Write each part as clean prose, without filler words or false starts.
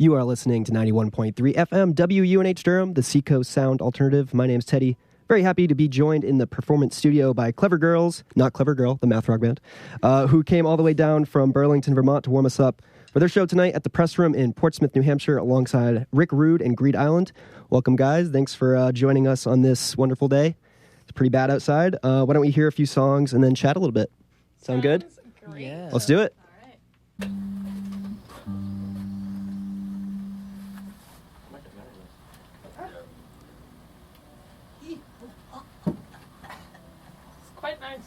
You are listening to 91.3 FM WUNH Durham, the Seacoast Sound Alternative. My name's Teddy. Very happy to be joined in the performance studio by Clever Girls, not Clever Girl, the math rock band, who came all the way down from Burlington, Vermont to warm us up for their show tonight at the Press Room in Portsmouth, New Hampshire, alongside Rick Rude and Greed Island. Welcome, guys. Thanks for joining us on this wonderful day. It's pretty bad outside. Why don't we hear a few songs and then chat a little bit? Sound good? Great. Yeah. Let's do it. All right. It's quite nice.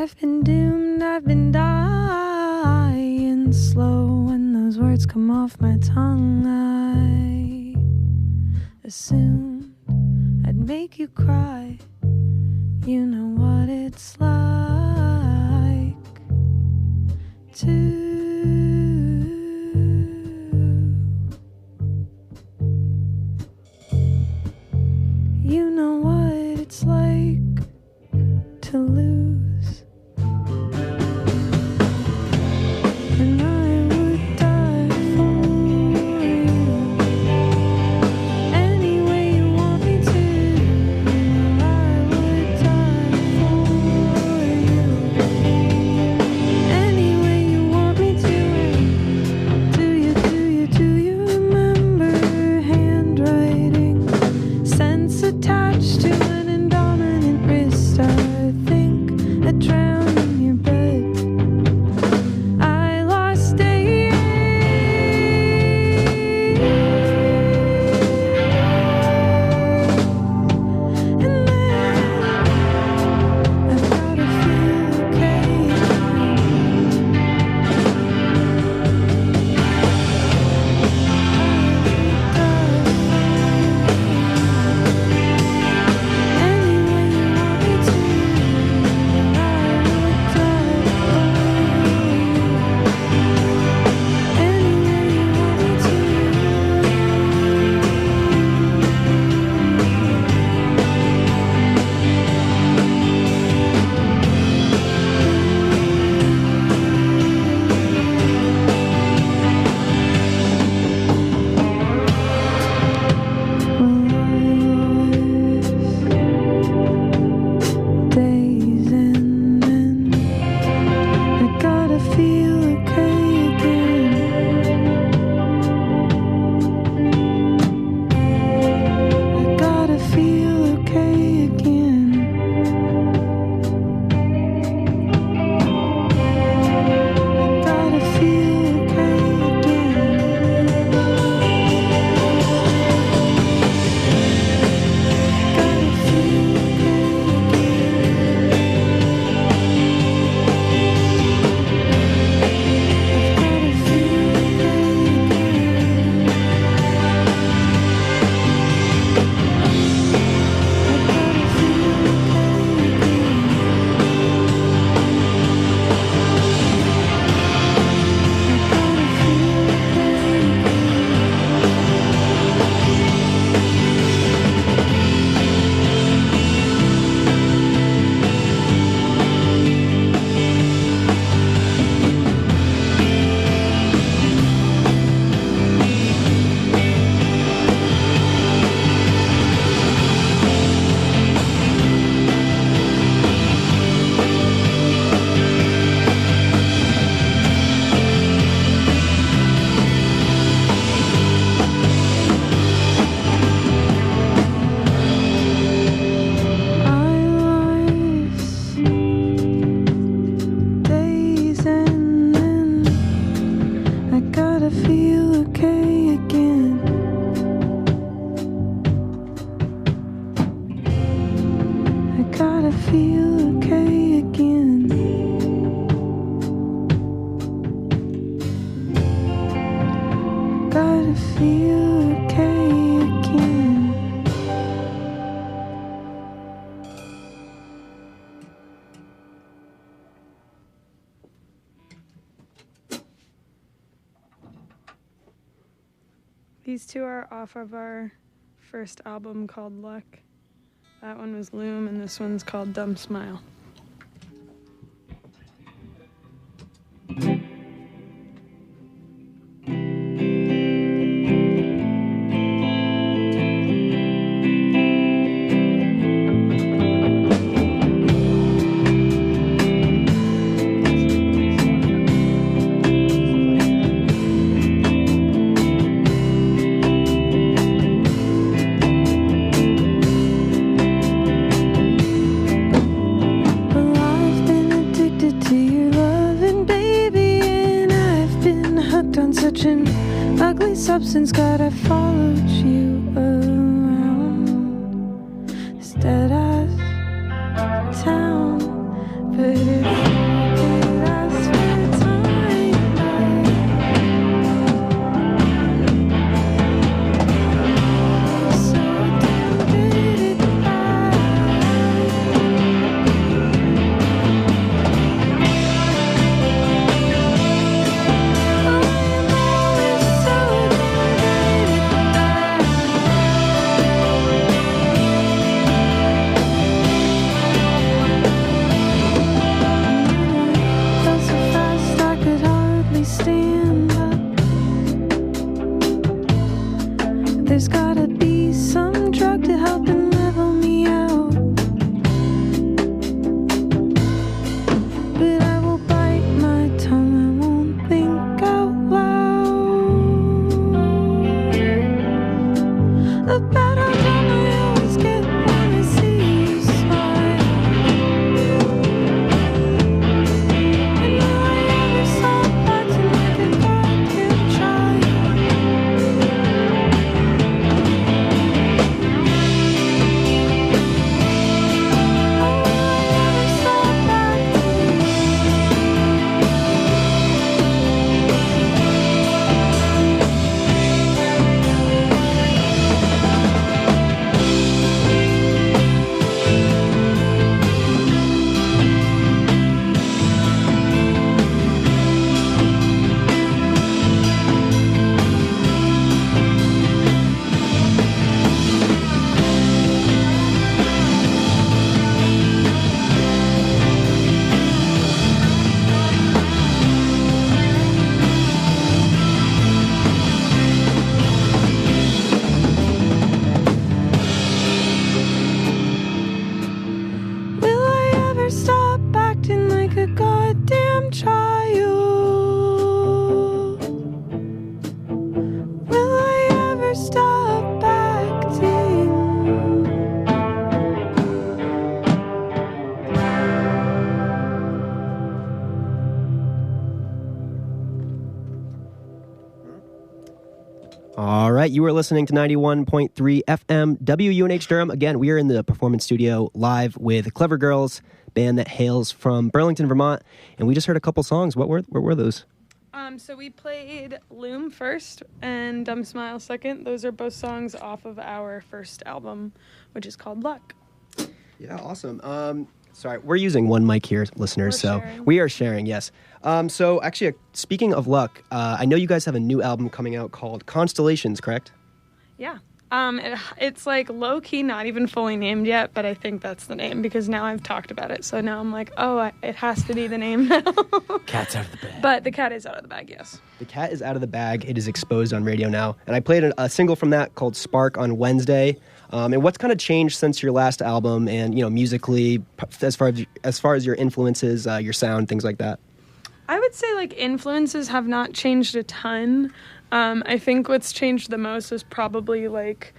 I've been doomed, I've been dying slow. When those words come off my tongue, I assumed I'd make you cry. You know what it's like to. You know what it's like to lose. And I would die for you any way you want me to. I would die for you any way you want me to. Do you remember handwriting? Sense attached to an indominant wrist. I think I drowned in your bed. I lost days, and then I've gotta feel okay days, and then I gotta feel okay again. I gotta feel okay again. I gotta feel okay again. Gotta feel okay days, and then I gotta feel okay again. I gotta feel okay again. Gotta feel okay again. These two are off of our first album called Luck. That one was Loom, and this one's called Dumb Smile. Such an ugly substance, God, I followed you around this dead-ass town, but it a goddamn child. Will I ever stop acting? All right, you are listening to 91.3 FM WUNH Durham. Again, we are in the performance studio live with Clever Girls, band that hails from Burlington, Vermont, and we just heard a couple songs. What were those? So we played Loom first and Dumb Smile second. Those are both songs off of our first album, which is called Luck. Yeah, awesome. Sorry, we're using one mic here, listeners, We're so sharing. we are sharing, yes. So actually, speaking of Luck, I know you guys have a new album coming out called Constellations, correct? Yeah. It's like low-key, not even fully named yet, but I think that's the name because now I've talked about it. So now I'm like, it has to be the name now. Cat's out of the bag. But the cat is out of the bag, yes. The cat is out of the bag. It is exposed on radio now. And I played a single from that called Spark on Wednesday. And what's kind of changed since your last album and, musically, as far as your influences, your sound, things like that? I would say like influences have not changed a ton. I think what's changed the most is probably like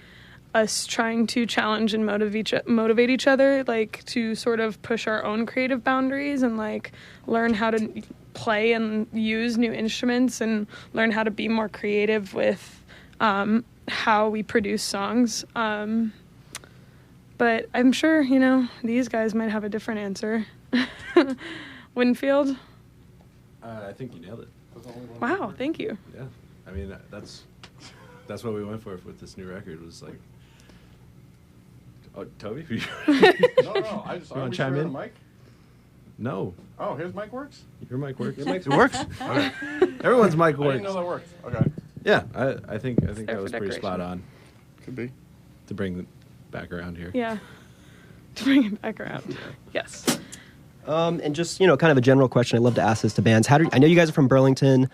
us trying to challenge and motivate each other, like to sort of push our own creative boundaries and like learn how to play and use new instruments and learn how to be more creative with how we produce songs. But I'm sure, these guys might have a different answer. Winfield? I think you nailed it. Wow, thank you. Yeah. I mean, that's what we went for with this new record was like... Oh, Toby? No, I just... You wanna chime in? The mic? No. Oh, his mic works? Your mic works. Your mic works? Okay. Everyone's mic I works. didn't know that worked. Okay. Yeah, I think there that for was pretty decoration. spot on Could be. to bring it back around here. Yeah. To bring it back around. Yes. And just, kind of a general question. I love to ask this to bands. I know you guys are from Burlington.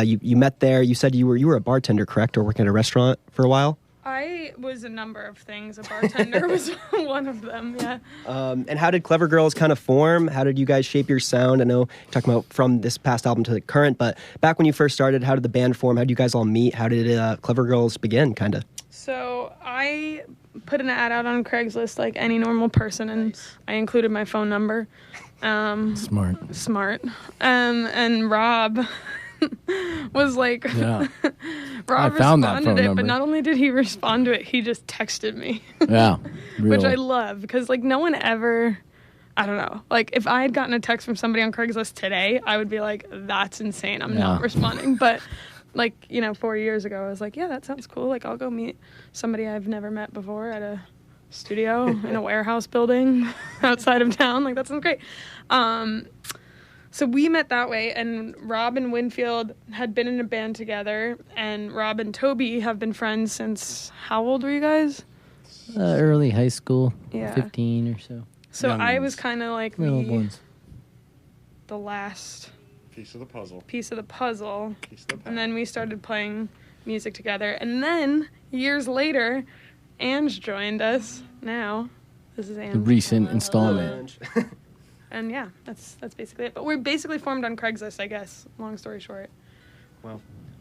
You met there. You said you were a bartender, correct? Or working at a restaurant for a while? I was a number of things. A bartender was one of them, yeah. And how did Clever Girls kind of form? How did you guys shape your sound? I know you're talking about from this past album to the current, but back when you first started, how did the band form? How did you guys all meet? How did Clever Girls begin, kind of? So I put an ad out on Craigslist like any normal person, and I included my phone number. Smart. And Rob was like, Yeah. Rob I found that responded phone it, number. but not only did he respond to it, he just texted me. Yeah. Which I really. love because like no one ever, I don't know, like if I had gotten a text from somebody on Craigslist today, I would be like, that's insane, I'm not responding. But like 4 years ago I was like, yeah, that sounds cool, like I'll go meet somebody I've never met before at a studio in a warehouse building outside of town, like that sounds great. So we met that way, and Rob and Winfield had been in a band together, and Rob and Toby have been friends since, how old were you guys? Early high school. Yeah. 15 or so. So Young I ones. was kind of like Little ones. the last Piece of the puzzle. piece of the puzzle, Piece of the puzzle. and then we started playing music together, and then years later, Ange joined us. Now, this is The Ange. recent installment. And yeah, that's basically it. But we're basically formed on Craigslist, I guess. Long story short.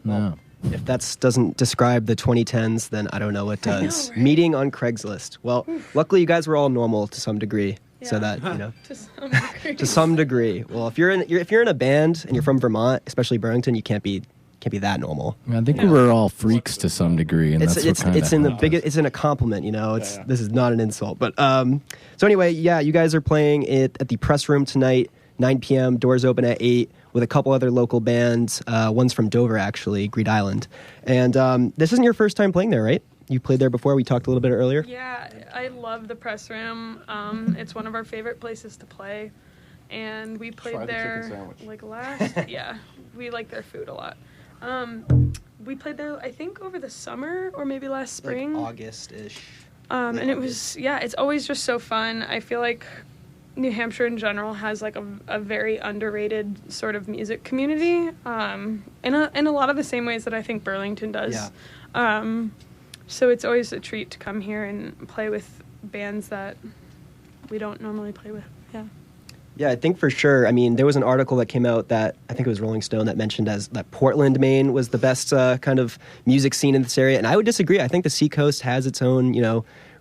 No. If that doesn't describe the 2010s, then I don't know what does. right? Meeting on Craigslist. Well, luckily you guys were all normal to some degree, so Yeah. that To some degree. to some degree. Well, if you're in a band and you're from Vermont, especially Burlington, you can't be that normal. I think we were all freaks to some degree, and that's what It's kinda in the helped biggest. us. It's in a compliment, It's Yeah. This is not an insult, but so anyway, yeah, you guys are playing it at the Press Room tonight, 9 p.m. Doors open at 8 with a couple other local bands. One's from Dover, actually, Greed Island, and this isn't your first time playing there, right? You played there before. We talked a little bit earlier. Yeah, I love the Press Room. It's one of our favorite places to play. And we played Try the there chicken sandwich. like last, yeah, we like their food a lot. We played there, I think, over the summer or maybe last spring. Like August-ish. And it was, yeah, it's always just so fun. I feel like New Hampshire in general has like a very underrated sort of music community, in a lot of the same ways that I think Burlington does. Yeah. So it's always a treat to come here and play with bands that we don't normally play with. Yeah. Yeah, I think for sure. I mean, there was an article that came out that I think it was Rolling Stone that mentioned as that Portland, Maine was the best kind of music scene in this area. And I would disagree. I think the Seacoast has its own,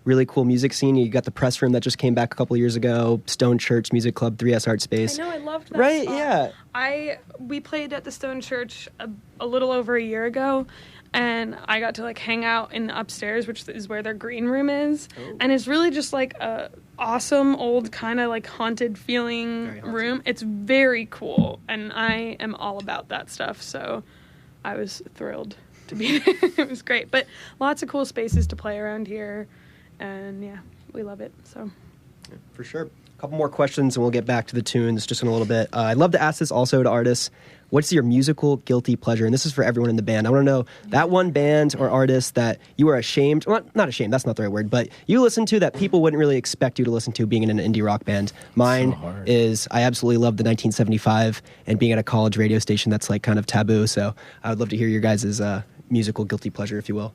really cool music scene. You got the Press Room that just came back a couple years ago, Stone Church Music Club, 3S Art Space. I know, I loved that Right, spot. yeah. We played at the Stone Church a little over a year ago, and I got to hang out in the upstairs, which is where their green room is. Oh. And it's really just a awesome old kind of haunted feeling Very haunted. room. It's very cool, and I am all about that stuff, so I was thrilled to be there. It was great, but lots of cool spaces to play around here, and yeah, we love it. So For sure. A couple more questions and we'll get back to the tunes just in a little bit. I'd love to ask this also to artists. What's your musical guilty pleasure? And this is for everyone in the band. I want to know that one band or artist that you are ashamed, well, not ashamed, that's not the right word, but you listen to that people wouldn't really expect you to listen to being in an indie rock band. Mine is, I absolutely love the 1975 and being at a college radio station that's kind of taboo. So I would love to hear your guys' musical guilty pleasure, if you will.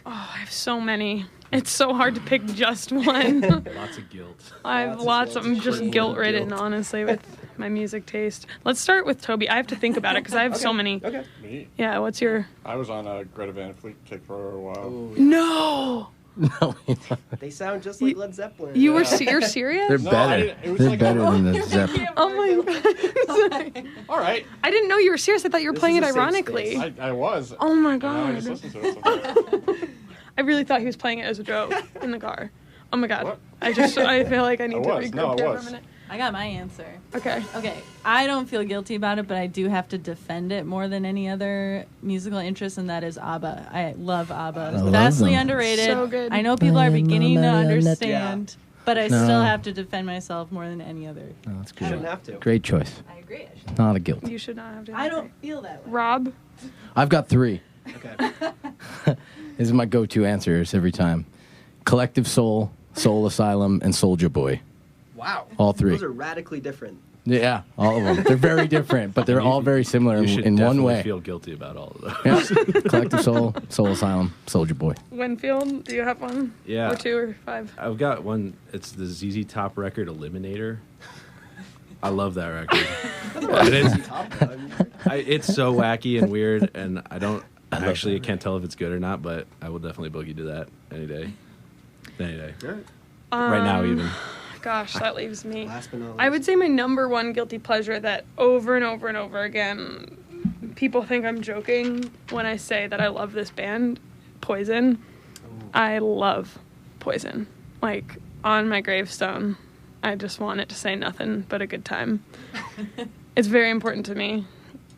I have so many. It's so hard to pick just one. Lots of guilt. I have lots of them, just guilt-ridden, honestly, with my music taste. Let's start with Toby. I have to think about it because I have so many. Okay. Me? Yeah, what's your... I was on a Greta Van Fleet kick for a while. No! No, They sound just like Led Zeppelin. You're serious? they're No, better. it was They're like- better than the Zeppelin. Oh my god. All right. I didn't know you were serious. I thought you were This playing it is a safe ironically. space. I was. Oh my And now I just god. listen to it sometimes. I really thought he was playing it as a joke in the car. Oh my god. What? I feel like I need I to was. regroup No, I here for a was. minute. I got my answer. Okay. Okay, I don't feel guilty about it, but I do have to defend it more than any other musical interest, and that is ABBA. I love ABBA. I love Vastly them. underrated. So good. I know people are beginning to Yeah. understand, but I No. still have to defend myself more than any other. No, that's You shouldn't great. have to. Great choice. I agree. Not a guilt. You should not have to. I don't feel that way. Rob? I've got 3. Okay. This is my go-to answers every time. Collective Soul, Soul Asylum, and Soulja Boy. Wow. All 3. Those are radically different. Yeah, all of them. They're very different, but they're all very similar You should in one definitely way. feel guilty about all of those. Yeah. Collective Soul, Soul Asylum, Soulja Boy. Winfield, do you have one? Yeah. Or 2 or 5? I've got one. It's the ZZ Top record, Eliminator. I love that record. It's so wacky and weird, and I can't tell if it's good or not, but I will definitely boogie to that any day. Any day. Right now, even. Gosh, that leaves me. Last but not I least. would say my number one guilty pleasure that over and over and over again, people think I'm joking when I say that I love this band, Poison. I love Poison. On my gravestone, I just want it to say nothing but a good time. It's very important to me.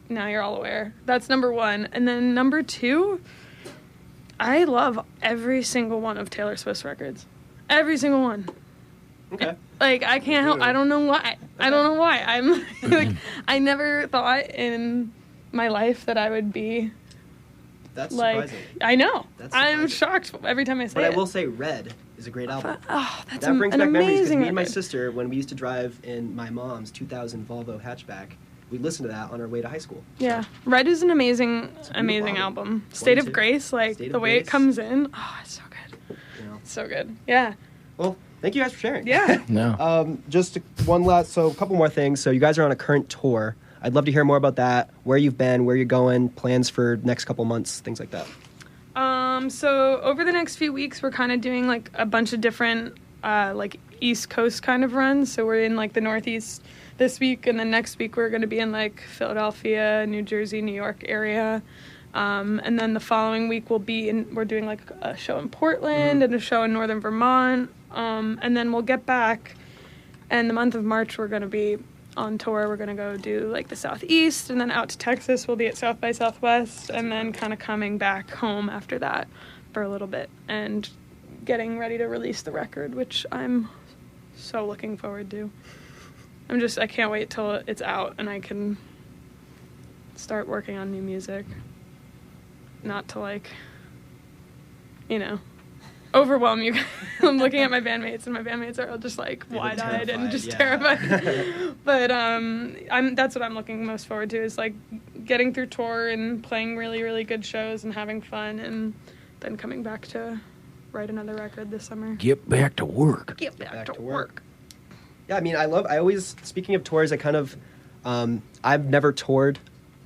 Now you're all aware. That's number 1. And then number 2, I love every single one of Taylor Swift's records. Every single one. Okay. I can't help. I don't know why. I don't know why. I'm I never thought in my life that I would be That's surprising. I know. That's I'm surprising. shocked every time I say But it. I will say Red is a great album. Oh, that's That brings an back memories because amazing me and my record. sister, when we used to drive in my mom's 2000 Volvo hatchback, we'd listen to that on our way to high school. Yeah, Red is an amazing album. album. State of 42. Grace, State of the way it Grace. comes in. Oh, it's so good. It's so good. Yeah. Well, thank you guys for sharing. Yeah. No. Just a couple more things. So you guys are on a current tour. I'd love to hear more about that, where you've been, where you're going, plans for next couple months, things like that. So over the next few weeks, we're kind of doing a bunch of different East Coast kind of runs. So we're in the Northeast this week, and then next week we're going to be in Philadelphia, New Jersey, New York area. And then the following week we're doing a show in Portland and a show in Northern Vermont. And then we'll get back, and the month of March we're going to be on tour. We're going to go do the Southeast, and then out to Texas. We'll be at South by Southwest, and then kind of coming back home after that for a little bit and getting ready to release the record, which I'm so looking forward to. I can't wait till it's out and I can start working on new music. Not to overwhelm you guys. I'm looking at my bandmates, and my bandmates are all just wide-eyed and just terrified. But that's what I'm looking most forward to is getting through tour and playing really, really good shows and having fun, and then coming back to write another record this summer. Get back to work. Get back Back to to work. work. Yeah, I mean, I always, speaking of tours, I kind of, I've never toured,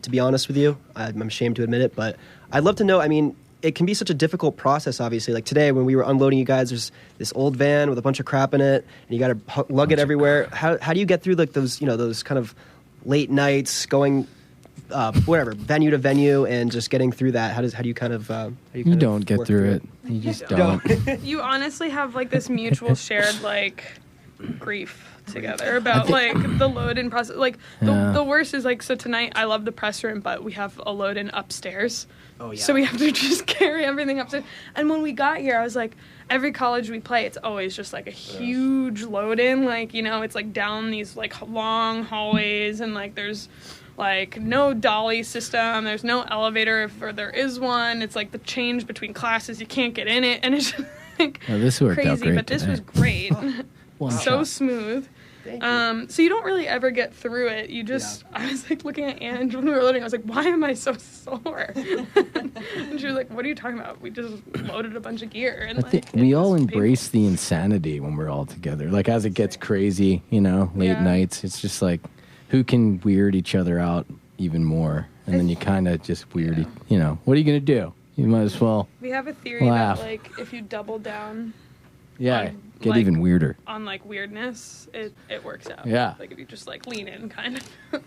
to be honest with you. I'm ashamed to admit it, but I'd love to know, I mean, it can be such a difficult process, obviously. Like today, when we were unloading you guys, there's this old van with a bunch of crap in it, and you got to lug it everywhere. How do you get through like those, those kind of late nights going, whatever, venue to venue, and just getting through that? How do you kind of? You don't get through it. You just don't. You honestly have like this mutual shared like grief together about like the load in process. Like the worst is like, so tonight I love the press room, but we have a load in upstairs. Oh yeah. So we have to just carry everything upstairs. And when we got here, I was like, every college we play, it's always just like a huge load in. Like, it's like down these like long hallways, and like there's like no dolly system. There's no elevator if there is one. It's like the change between classes, you can't get in it, and it's just like this worked crazy. out great But this today. was great. One So shot. smooth. Thank you. So you don't really ever get through it. You just, I was like looking at Ange when we were loading. I was like, why am I so sore? And she was like, what are you talking about? We just loaded a bunch of gear. And I like, think it we all was embrace the insanity when we're all together. Like as it gets crazy, late Yeah. nights, it's just like who can weird each other out even more, and then you kind of just weird. What are you gonna do? You might as well. We have a theory Laugh. that like if you double down Yeah, on, get like, even weirder. on like weirdness, it works out. Yeah. Like if you just like lean in, kind of.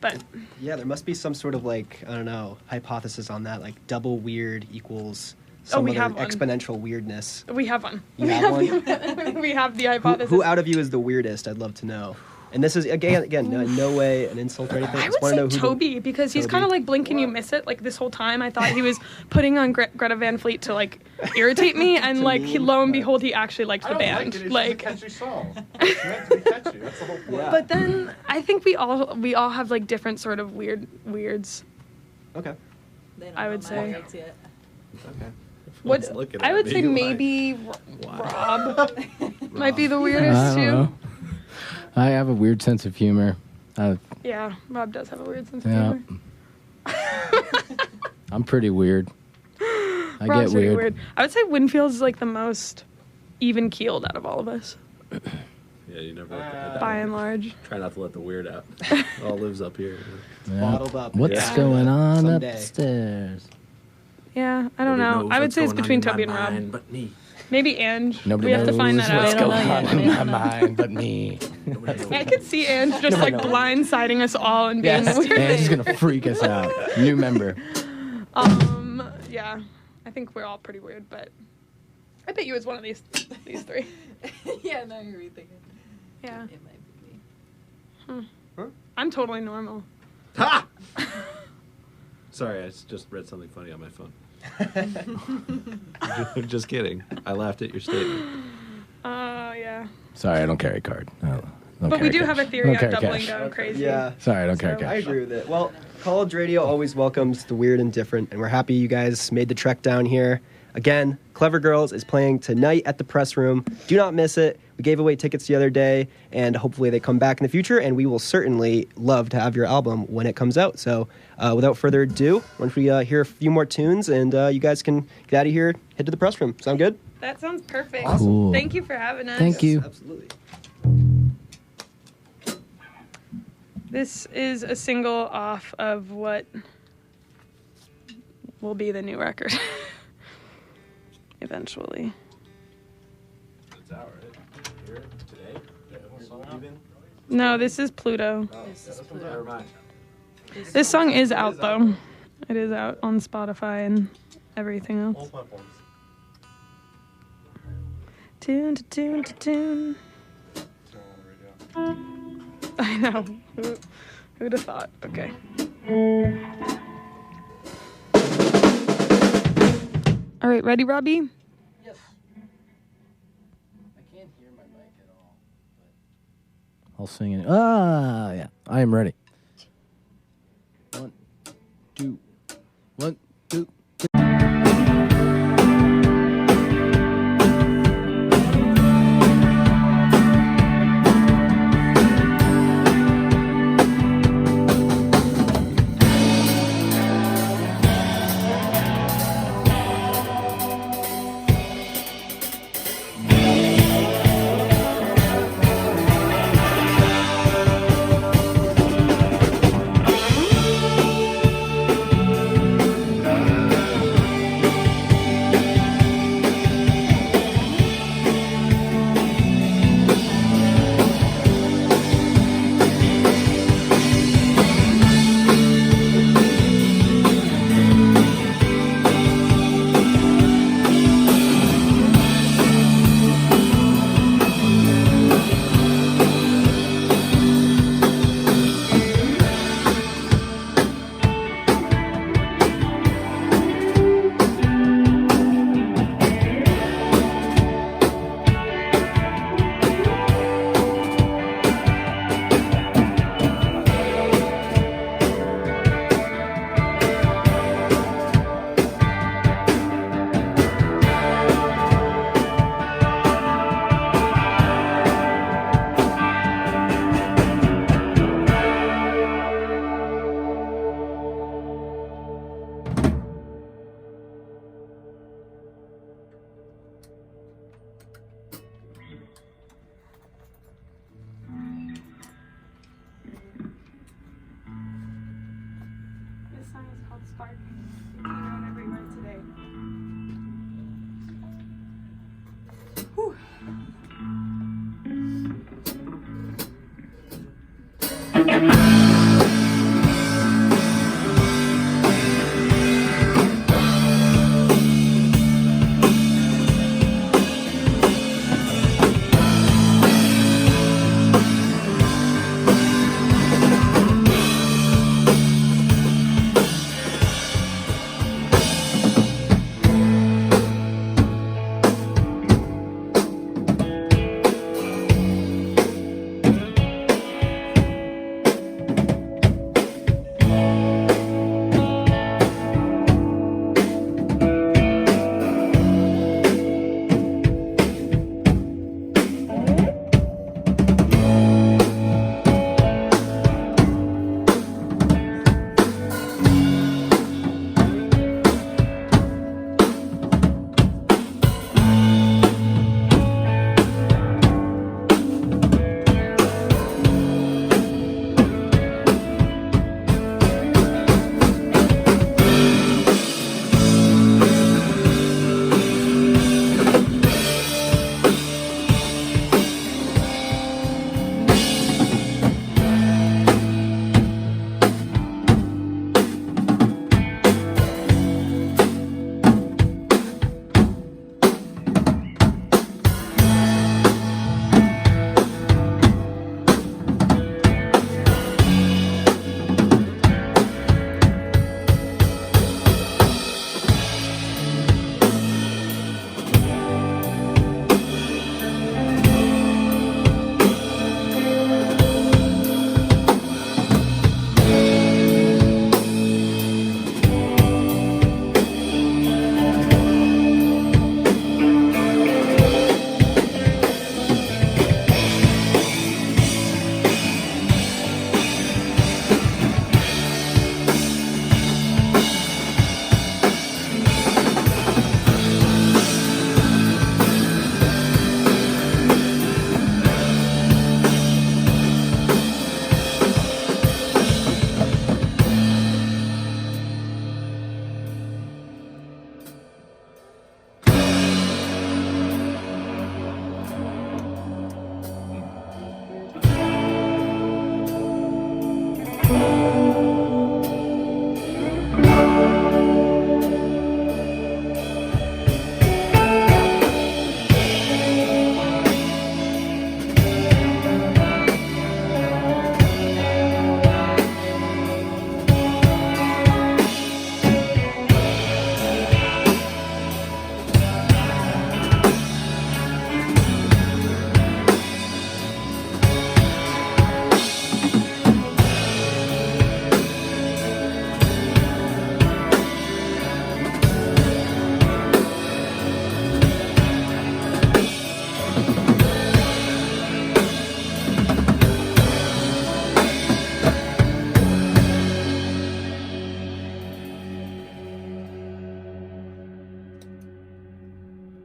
But Yeah, there must be some sort of like, I don't know, hypothesis on that. Like double weird equals some we other have one. exponential weirdness. we have one. You we have one. We have the hypothesis. Who out of you is the weirdest? I'd love to know. And this is again, no way an insult or anything. I Just would wanna know say who the- Toby, because he's Toby. kind of like blink and you miss it. Like this whole time, I thought he was putting on Greta Van Fleet to like irritate me, and like lo and behold, he actually liked the band. It's Like, just a catchy song. It's meant to be catchy. That's the whole point. Yeah. but then I think we all have like different sort of weirds. Okay. They don't I know would my say. notes yet. Okay. What Everyone's looking I at would me say like, maybe wow. Rob might be the I weirdest don't too. know. I have a weird sense of humor. Yeah, Rob does have a weird sense of Yeah. humor. I'm pretty weird. I Rob's get really weird. I would say Winfield's like the most even keeled out of all of us, Yeah, you never let that by and large. Try not to let the weird out. It all lives up here. Yeah. Bottled up. What's Yeah. going on Someday. upstairs? Yeah, I don't know. I would say it's between Toby and Rob. But me. Maybe Ange. Nobody We have to knows find that what's out. don't going know on yet. in They my don't know. mind, but me. I could see Ange just like blindsiding us all and being Yes, weird. and she's gonna freak us out. New member. Yeah, I think we're all pretty weird, but I bet you it's one of these three. Yeah, now you're rethinking. Yeah, It might be me. I'm totally normal. Ha! Sorry, I just read something funny on my phone. Just kidding. I laughed at your statement. Yeah. Sorry, I don't carry a card. I don't But we carry do cash. have a I theory don't on carry doubling cash. down crazy. Yeah. Sorry, I don't carry So- I cash. agree with it. Well, college radio always welcomes the weird and different, and we're happy you guys made the trek down here. Again, Clever Girls is playing tonight at the Press Room. Do not miss it. We gave away tickets the other day, and hopefully they come back in the future, and we will certainly love to have your album when it comes out. So without further ado, once we hear a few more tunes, and you guys can get out of here, head to the Press Room. Sound good? That sounds perfect. Awesome. Cool. Thank you for having us. Thank you. Absolutely. This is a single off of what will be the new record. Eventually. It's out, right? Here, today? Even? No, this is Pluto. This is Never mind. This song is out though. It is out on Spotify and everything else. All platforms. Tune to tune to tune. Turn on the radio. I know. Who'd have thought? Okay. All right, ready, Robbie? Yes. I can't hear my mic at all. I'll sing it. Ah, yeah. I am ready. 1, 2, 1, 2. Bye.